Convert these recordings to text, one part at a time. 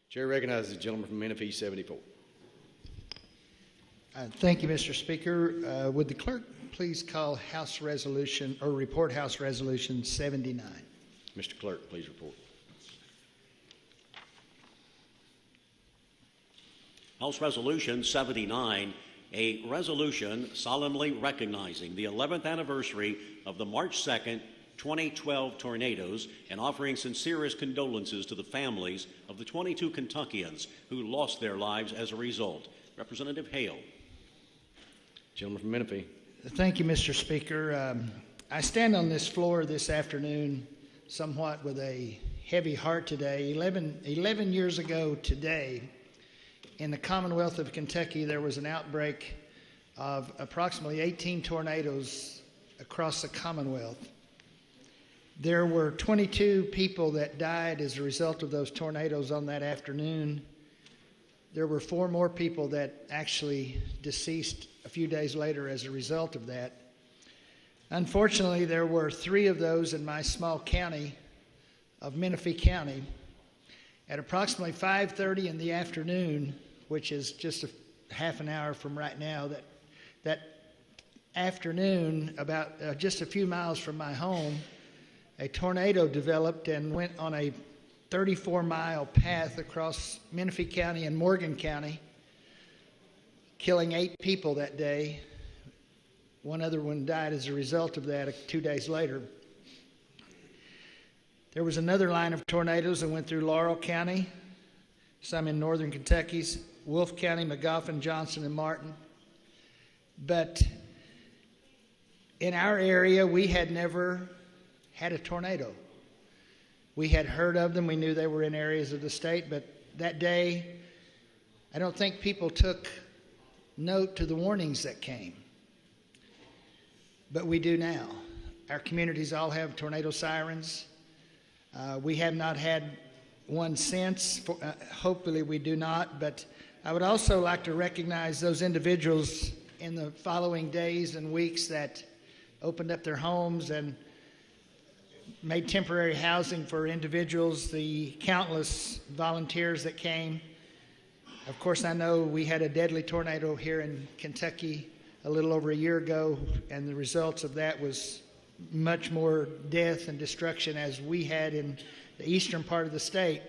Chair recognizes the gentleman from Menifee 74. Thank you, Mr. Speaker. Would the clerk please call House Resolution or report House Resolution 79? Mr. Clerk, please report. House Resolution 79, a resolution solemnly recognizing the 11th anniversary of the March 2nd, 2012 tornadoes and offering sincerest condolences to the families of the 22 Kentuckians who lost their lives as a result. Representative Hale. Gentleman from Menifee. Thank you, Mr. Speaker. I stand on this floor this afternoon somewhat with a heavy heart today. 11 years ago today, in the Commonwealth of Kentucky, there was an outbreak of approximately 18 tornadoes across the Commonwealth. There were 22 people that died as a result of those tornadoes on that afternoon. There were 4 more people that actually deceased a few days later as a result of that. Unfortunately, there were 3 of those in my small county of Menifee County. At approximately 5:30 in the afternoon, which is just a half an hour from right now, that afternoon, about just a few miles from my home, a tornado developed and went on a 34-mile path across Menifee County and Morgan County, killing 8 people that day. One other one died as a result of that 2 days later. There was another line of tornadoes that went through Laurel County, some in northern Kentucky's, Wolfe County, Magoffin, Johnson, and Martin. But in our area, we had never had a tornado. We had heard of them. We knew they were in areas of the state, but that day, I don't think people took note to the warnings that came. But we do now. Our communities all have tornado sirens. We have not had one since. Hopefully we do not. But I would also like to recognize those individuals in the following days and weeks that opened up their homes and made temporary housing for individuals, the countless volunteers that came. Of course, I know we had a deadly tornado here in Kentucky a little over a year ago, and the results of that was much more death and destruction as we had in the eastern part of the state.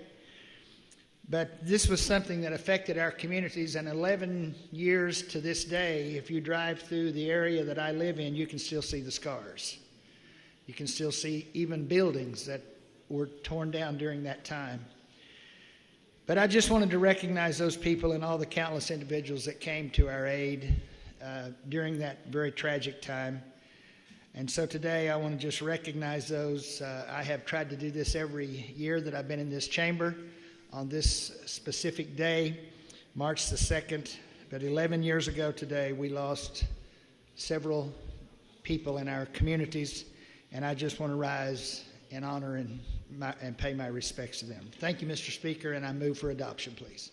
But this was something that affected our communities, and 11 years to this day, if you drive through the area that I live in, you can still see the scars. You can still see even buildings that were torn down during that time. But I just wanted to recognize those people and all the countless individuals that came to our aid during that very tragic time. And so today I want to just recognize those. I have tried to do this every year that I've been in this chamber on this specific day, March the 2nd. But 11 years ago today, we lost several people in our communities, and I just want to rise in honor and pay my respects to them. Thank you, Mr. Speaker, and I move for adoption, please.